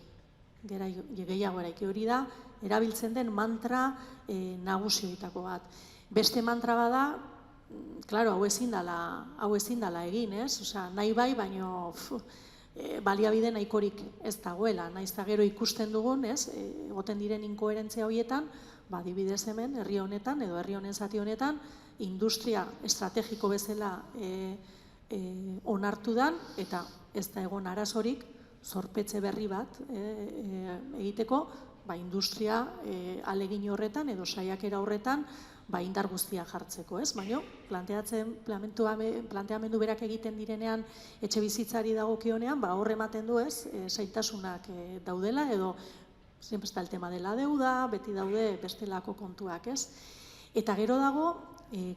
Speaker 1: Gehiago eraiki hori da, erabiltzen den mantra nagusioetako bat. Beste mantra bada, klaro, hau ezin dela egin, ez? Nahi bai, baino baliabide nahikorik ez dagoela. Nahiz eta gero ikusten dugun, ez? Egoten diren inkoherentzia horietan, adibidez hemen, herri honetan edo herri honen zati honetan, industria estrategiko bezala onartu dan, eta ez da egon arazorik zorpetze berri bat egiteko, industria alegin horretan edo saiakera horretan indar guztia jartzeko, ez? Baina, planteamendu berak egiten direnean etxe bizitzari dagokionean, hor ematen du, ez? Zailtasunak daudela, edo siempre está el tema de la deuda, beti daude bestelako kontuak, ez? Eta gero dago,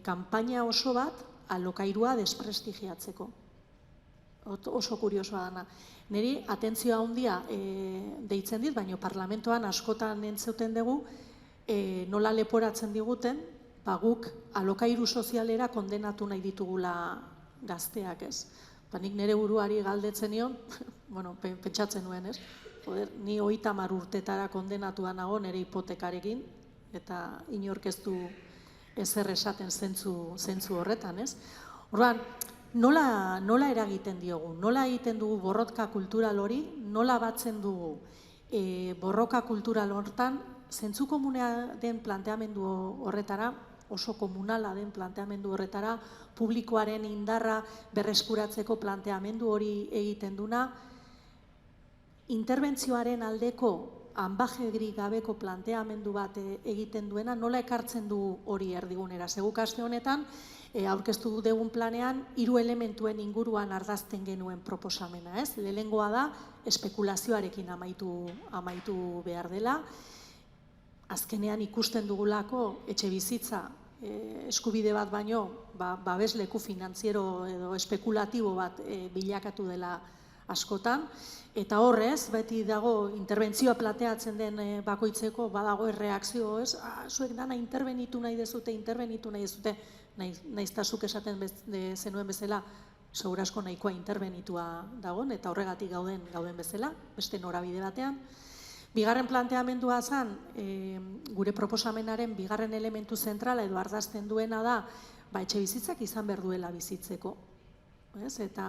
Speaker 1: kanpaina oso bat alokairua desprestigiatzeko. Oso kuriosoa dana. Niri atentzioa handia deitzen dit, baina parlamentoan askotan entzuten dugu nola leporatzen diguten, guk alokairu sozialera kondenatu nahi ditugula gazteak, ez? Nik nire buruari galdetzen nion, pentsatzen nuen, ez? Ni 30 urtetara kondenatua nago nire hipotekarekin, eta inork ez du ezer esaten zentzu horretan, ez? Orduan, nola eragiten diogu, nola egiten dugu borroka kultural hori, nola batzen dugu borroka kultural hortan, zentzu komunea den planteamendu horretara, oso komunala den planteamendu horretara, publikoaren indarra berreskuratzeko planteamendu hori egiten duna, interbentzioaren aldeko anbajegrik gabeko planteamendu bat egiten duena, nola ekartzen du hori erdigunera. Seguk aste honetan, aurkeztu dugun planean, 3 elementuen inguruan ardazten genuen proposamena, ez? Lehenengoa da, espekulazioarekin amaitu behar dela. Azkenean ikusten dugulako etxe bizitza eskubide bat baino, babesleku finantziero edo espekulatibo bat bilakatu dela askotan, eta horrez, beti dago interbentzioa plateatzen den bakoitzeko, badago erreakzio, ez? Zuek dana intervenitu nahi dezute, naiztazuk esaten zenuen bezala, segurasko nahikoa interbenitua dagoen, eta horregatik gauden bezala, beste norabide batean. Bigarren planteamendua zen, gure proposamenaren bigarren elementu zentrala edo ardazten duena da, etxe bizitzak izan behar duela bizitzeko. Eta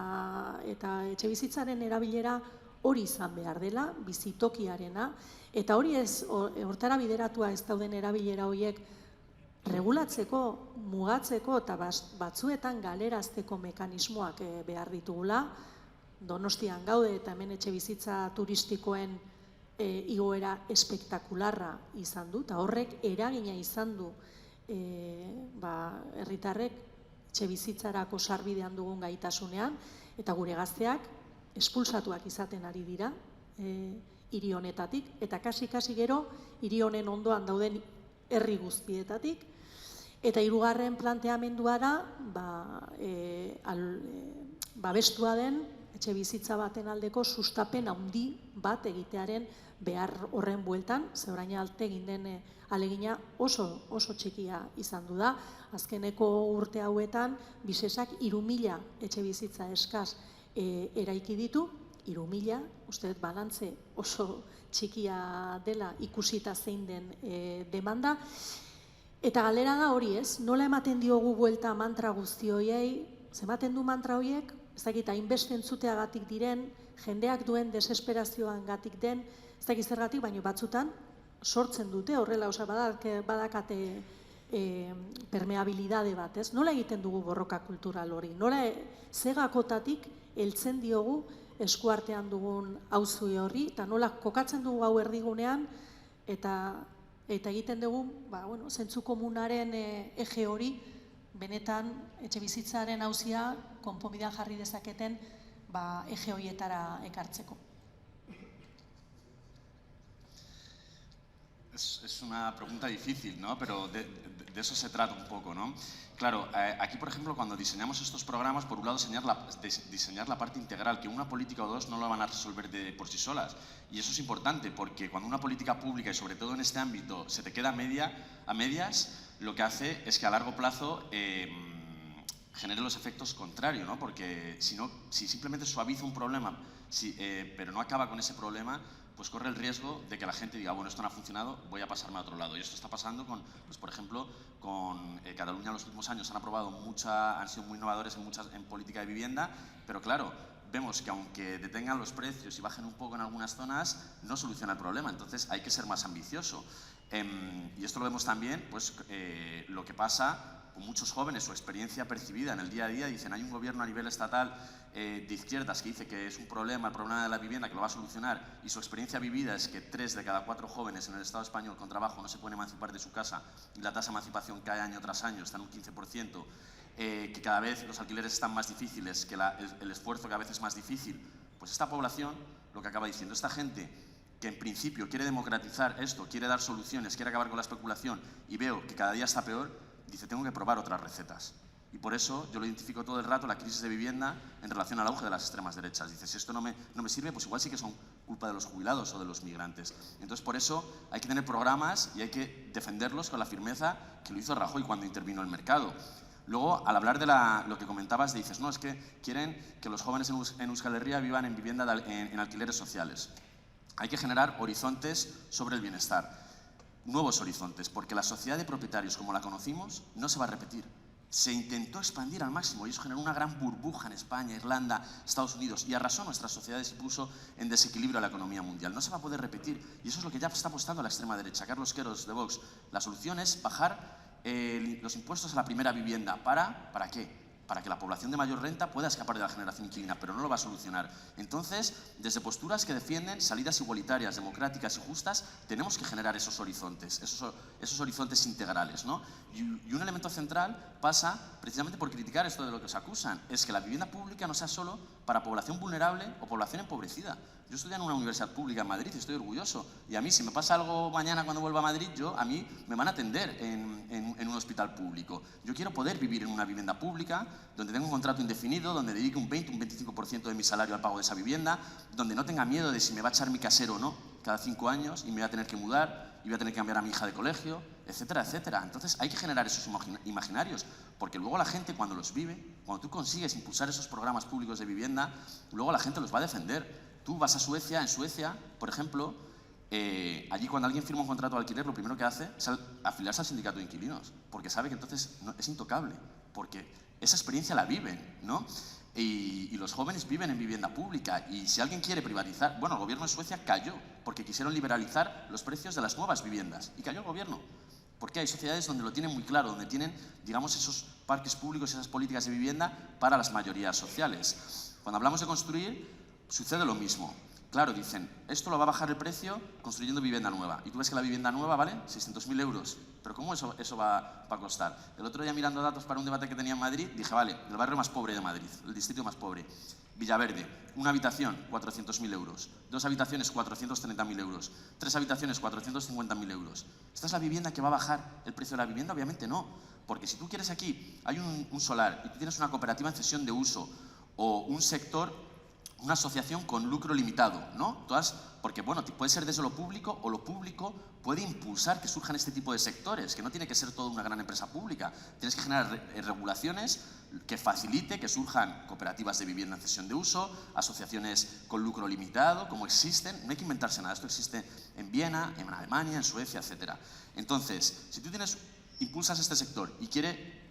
Speaker 1: etxe bizitzaren erabilera hori izan behar dela, bizitokiarena, eta hori ez, hortara bideratua ez dauden erabilera horiek regulatzeko, mugatzeko eta batzuetan galerazteko mekanismoak behar ditugula. Donostian gaude eta hemen etxe bizitza turistikoen igoera espektakularra izan du, eta horrek eragina izan du herritarrek etxe bizitzarako sarbidean dugun gaitasunean, eta gure gazteak espulsatuak izaten ari dira hiri honetatik, eta kasi gero hiri honen ondoan dauden herri guztietatik. Eta hirugarren planteamendua da, babestua den etxe bizitza baten aldeko sustapen handi bat egitearen behar horren bueltan, ze orain arte egin den ahalegina oso txikia izan du da. Azkeneko urte hauetan, Bisesak 3.000 etxe bizitza eskaz eraiki ditu, 3.000, uste dut balantze oso txikia dela ikusita zein den demanda. Eta galera da hori ez, nola ematen diogu buelta mantra guzti horiei, ematen du mantra horiek, ez dakit hainbeste entzuteagatik diren, jendeak duen desesperazioangatik den, ez dakit zergatik, baina batzutan sortzen dute horrela, badakate permeabilidade bat, ez? Nola egiten dugu borroka kultural hori? Nola zegakotatik heltzen diogu eskuartean dugun auzu horri, eta nola kokatzen dugu hau erdigunean, eta egiten dugu, zentzu komunaren eje hori, benetan etxe bizitzaren auzia konponbidean jarri dezaketen eje horietara ekartzeko.
Speaker 2: Es una pregunta difícil, ¿no? Pero de eso se trata un poco, ¿no? Claro, aquí, por ejemplo, cuando diseñamos estos programas, por un lado, diseñar la parte integral, que una política o dos no lo van a resolver por sí solas. Y eso es importante, porque cuando una política pública, y sobre todo en este ámbito, se te queda a medias, lo que hace es que a largo plazo genere los efectos contrarios, ¿no? Porque si simplemente suaviza un problema, pero no acaba con ese problema, pues corre el riesgo de que la gente diga, bueno, esto no ha funcionado, voy a pasarme a otro lado. Y esto está pasando con, pues, por ejemplo, con Cataluña en los últimos años han sido muy innovadores en política de vivienda, pero claro, vemos que aunque detengan los precios y bajen un poco en algunas zonas, no soluciona el problema. Entonces hay que ser más ambicioso. Y esto lo vemos también, pues, lo que pasa con muchos jóvenes, su experiencia percibida en el día a día. Dicen, hay un gobierno a nivel estatal de izquierdas que dice que es un problema, el problema de la vivienda, que lo va a solucionar, y su experiencia vivida es que 3 de cada 4 jóvenes en el Estado español con trabajo no se pueden emancipar de su casa, y la tasa de emancipación cae año tras año, está en un 15%, que cada vez los alquileres están más difíciles, que el esfuerzo cada vez es más difícil. Pues esta población, lo que acaba diciendo, esta gente que en principio quiere democratizar esto, quiere dar soluciones, quiere acabar con la especulación, y veo que cada día está peor, dice, tengo que probar otras recetas. Y por eso yo lo identifico todo el rato, la crisis de vivienda, en relación al auge de las extremas derechas. Dice, si esto no me sirve, pues igual sí que son culpa de los jubilados o de los migrantes. Entonces, por eso hay que tener programas y hay que defenderlos con la firmeza que lo hizo Rajoy cuando intervino el mercado. Luego, al hablar de lo que comentabas, dices, no, es que quieren que los jóvenes en Euskal Herria vivan en vivienda en alquileres sociales. Hay que generar horizontes sobre el bienestar. Nuevos horizontes, porque la sociedad de propietarios como la conocimos no se va a repetir. Se intentó expandir al máximo y eso generó una gran burbuja en España, Irlanda, Estados Unidos, y arrasó nuestras sociedades y puso en desequilibrio a la economía mundial. No se va a poder repetir, y eso es lo que ya está apostando la extrema derecha. Carlos Queiroz de Vox, la solución es bajar los impuestos a la primera vivienda. ¿Para qué? Para que la población de mayor renta pueda escapar de la generación inquilina, pero no lo va a solucionar. Entonces, desde posturas que defienden salidas igualitarias, democráticas y justas, tenemos que generar esos horizontes, esos horizontes integrales, ¿no? Y un elemento central pasa precisamente por criticar esto de lo que os acusan, es que la vivienda pública no sea solo para población vulnerable o población empobrecida.
Speaker 3: Yo estudié en una universidad pública en Madrid y estoy orgulloso. Y a mí, si me pasa algo mañana cuando vuelva a Madrid, a mí me van a atender en un hospital público. Yo quiero poder vivir en una vivienda pública, donde tenga un contrato indefinido, donde dedique un 20, un 25% de mi salario al pago de esa vivienda, donde no tenga miedo de si me va a echar mi casero o no cada 5 años y me voy a tener que mudar y voy a tener que cambiar a mi hija de colegio, etcétera, etcétera. Entonces hay que generar esos imaginarios, porque luego la gente cuando los vive, cuando tú consigues impulsar esos programas públicos de vivienda, luego la gente los va a defender. Tú vas a Suecia, en Suecia, por ejemplo, allí cuando alguien firma un contrato de alquiler, lo primero que hace es afiliarse al sindicato de inquilinos, porque sabe que entonces es intocable, porque esa experiencia la viven, ¿no? Y los jóvenes viven en vivienda pública, y si alguien quiere privatizar, bueno, el gobierno de Suecia cayó, porque quisieron liberalizar los precios de las nuevas viviendas, y cayó el gobierno. Porque hay sociedades donde lo tienen muy claro, donde tienen, digamos, esos parques públicos, esas políticas de vivienda para las mayorías sociales. Cuando hablamos de construir, sucede lo mismo. Claro, dicen, esto lo va a bajar el precio construyendo vivienda nueva. Y tú ves que la vivienda nueva vale 600.000 euros. ¿Pero cómo eso va a costar? El otro día, mirando datos para un debate que tenía en Madrid, dije, vale, el barrio más pobre de Madrid, el distrito más pobre, Villaverde, una habitación, 400.000 euros. 2 habitaciones, 430.000 euros. 3 habitaciones, 450.000 euros. ¿Esta es la vivienda que va a bajar el precio de la vivienda? Obviamente no. Porque si tú quieres aquí, hay un solar y tú tienes una cooperativa en cesión de uso o un sector, una asociación con lucro limitado, ¿no? Porque, bueno, puede ser desde lo público, o lo público puede impulsar que surjan este tipo de sectores, que no tiene que ser toda una gran empresa pública. Tienes que generar regulaciones que facilite que surjan cooperativas de vivienda en cesión de uso, asociaciones con lucro limitado, como existen. No hay que inventarse nada, esto existe en Viena, en Alemania, en Suecia, etc. Entonces, si tú impulsas este sector y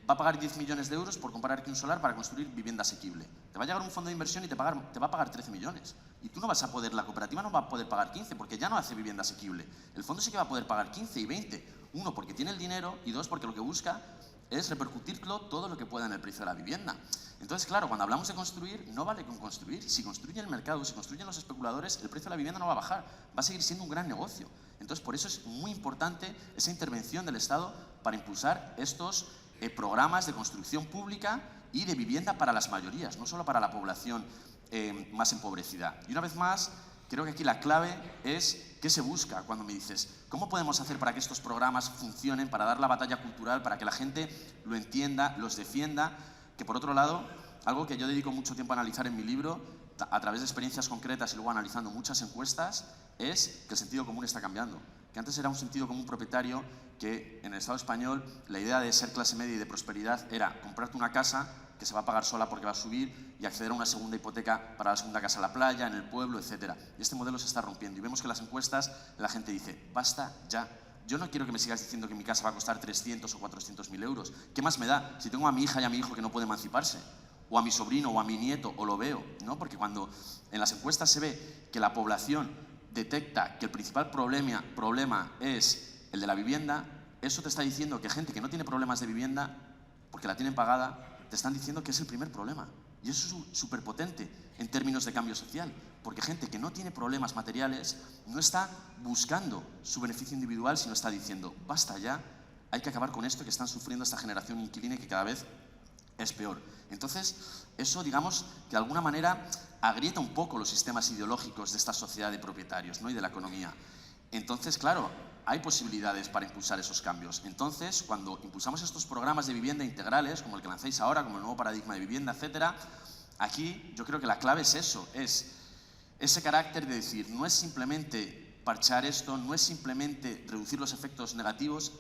Speaker 3: va a pagar 10 millones de euros por comprar aquí un solar para construir vivienda asequible. Te va a llegar un fondo de inversión y te va a pagar 13 millones. Y tú no vas a poder, la cooperativa no va a poder pagar 15 porque ya no hace vivienda asequible. El fondo sí que va a poder pagar 15 y 20. Uno, porque tiene el dinero, y dos, porque lo que busca es repercutirlo todo lo que pueda en el precio de la vivienda. Entonces, claro, cuando hablamos de construir, no vale con construir. Si construye el mercado, si construyen los especuladores, el precio de la vivienda no va a bajar, va a seguir siendo un gran negocio. Entonces, por eso es muy importante esa intervención del Estado para impulsar estos programas de construcción pública y de vivienda para las mayorías, no solo para la población más empobrecida. Y una vez más, creo que aquí la clave es qué se busca cuando me dices, ¿cómo podemos hacer para que estos programas funcionen, para dar la batalla cultural, para que la gente lo entienda, los defienda? Que por otro lado, algo que yo dedico mucho tiempo a analizar en mi libro, a través de experiencias concretas y luego analizando muchas encuestas, es que el sentido común está cambiando. Que antes era un sentido común propietario, que en el Estado español la idea de ser clase media y de prosperidad era comprarte una casa que se va a pagar sola porque va a subir y acceder a una segunda hipoteca para la segunda casa en la playa, en el pueblo, etc. Y este modelo se está rompiendo y vemos que en las encuestas la gente dice, basta ya. Yo no quiero que me sigas diciendo que mi casa va a costar 300 o 400.000 euros. ¿Qué más me da si tengo a mi hija y a mi hijo que no puede emanciparse? O a mi sobrino o a mi nieto, o lo veo, ¿no? Porque cuando en las encuestas se ve que la población detecta que el principal problema es el de la vivienda, eso te está diciendo que gente que no tiene problemas de vivienda, porque la tienen pagada, te están diciendo que es el primer problema. Y eso es súper potente en términos de cambio social, porque gente que no tiene problemas materiales no está buscando su beneficio individual, sino está diciendo, basta ya, hay que acabar con esto que están sufriendo esta generación inquilina y que cada vez es peor. Entonces, eso, digamos, que de alguna manera agrieta un poco los sistemas ideológicos de esta sociedad de propietarios, ¿no? Y de la economía. Entonces, claro, hay posibilidades para impulsar esos cambios. Entonces, cuando impulsamos estos programas de vivienda integrales, como el que lanzáis ahora, como el nuevo paradigma de vivienda, etcétera, aquí yo creo que la clave es eso, es ese carácter de decir, no es simplemente parchar esto, no es simplemente reducir los efectos negativos,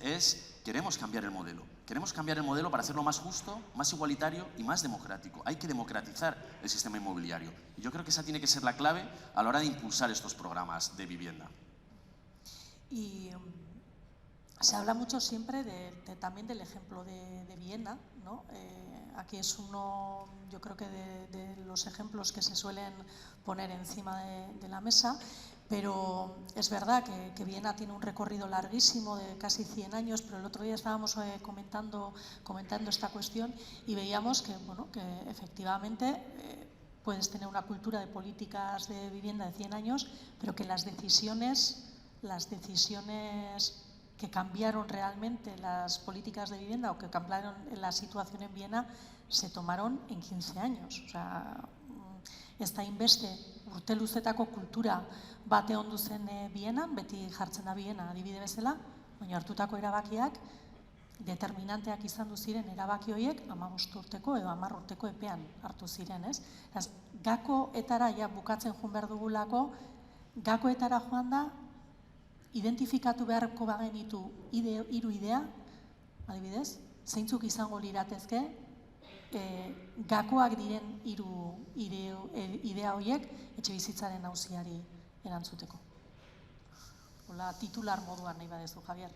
Speaker 3: queremos cambiar el modelo. Queremos cambiar el modelo para hacerlo más justo, más igualitario y más democrático. Hay que democratizar el sistema inmobiliario. Y yo creo que esa tiene que ser la clave a la hora de impulsar estos programas de vivienda.
Speaker 1: Y se habla mucho siempre también del ejemplo de Viena, ¿no? Aquí es uno, yo creo que de los ejemplos que se suelen poner encima de la mesa, pero es verdad que Viena tiene un recorrido larguísimo de casi 100 años, pero el otro día estábamos comentando esta cuestión y veíamos que, bueno, que efectivamente puedes tener una cultura de políticas de vivienda de 100 años, pero que las decisiones que cambiaron realmente las políticas de vivienda o que cambiaron la situación en Viena se tomaron en 15 años. O sea, ez da inbeste urte luzetako kultura bate ondu zen Bienan, beti jartzen da Biena adibide bezala, baina hartutako erabakiak determinanteak izan du ziren erabaki horiek 15 urteko edo 10 urteko epean hartu ziren, ez? Gakoetara ja bukatzen joan behar dugulako, gakoetara joan da identifikatu beharko bagenitu hiru idea, adibidez, zeintzuk izango liratezke, gakoak diren hiru idea horiek etxebizitzaren auziari erantzuteko. Hola, titular moduan nahi badezu, Javier.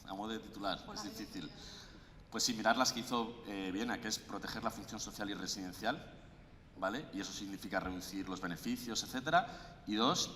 Speaker 3: A modo de titular, es difícil. Pues sí, mirar las que hizo Viena, que es proteger la función social y residencial, ¿vale? Y eso significa reducir los beneficios, etcétera. Y dos,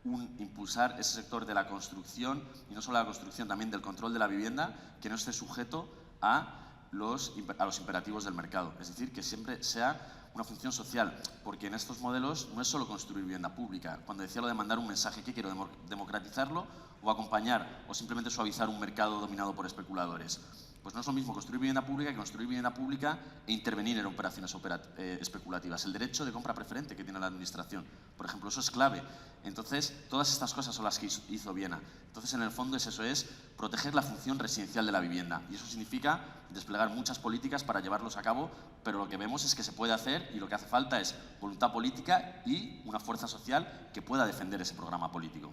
Speaker 3: impulsar ese sector de la construcción, y no solo la construcción, también del control de la vivienda, que no esté sujeto a los imperativos del mercado. Es decir, que siempre sea una función social, porque en estos modelos no es solo construir vivienda pública. Cuando decía lo de mandar un mensaje, ¿qué quiero? ¿Democratizarlo o acompañar o simplemente suavizar un mercado dominado por especuladores? Pues no es lo mismo construir vivienda pública que construir vivienda pública e intervenir en operaciones especulativas. El derecho de compra preferente que tiene la administración, por ejemplo, eso es clave. Entonces, todas estas cosas son las que hizo Viena. Entonces, en el fondo es eso, es proteger la función residencial de la vivienda. Y eso significa desplegar muchas políticas para llevarlos a cabo, pero lo que vemos es que se puede hacer y lo que hace falta es voluntad política y una fuerza social que pueda defender ese programa político.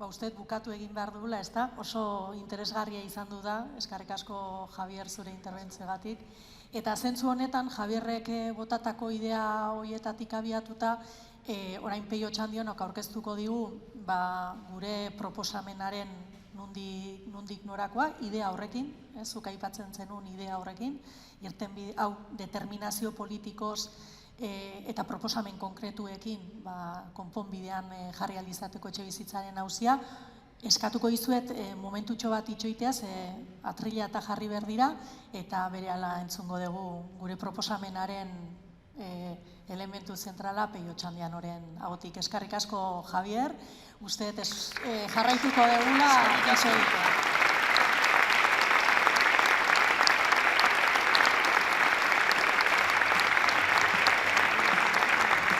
Speaker 1: Uste bukatu egin behar dugula, ez da? Oso interesgarria izan du da, eskerrik asko Javier zure interbentziogatik. Eta zentzu honetan, Javierrek botatako idea horietatik abiatuta, orain Peio Txandionok aurkeztuko digu gure proposamenaren nondik norakoa, idea horrekin, zuk aipatzen zenuen idea horrekin, hau determinazio politikoz eta proposamen konkretuekin konponbidean jarri ahal izateko etxebizitzaren auzia. Eskatuko dizuet momentutxo bat itxoitea, atrila eta jarri behar dira, eta berehala entzungo dugu gure proposamenaren elementu zentrala Peio Txandianoren ahotik. Eskerrik asko, Javier, uste jarraituko dugula.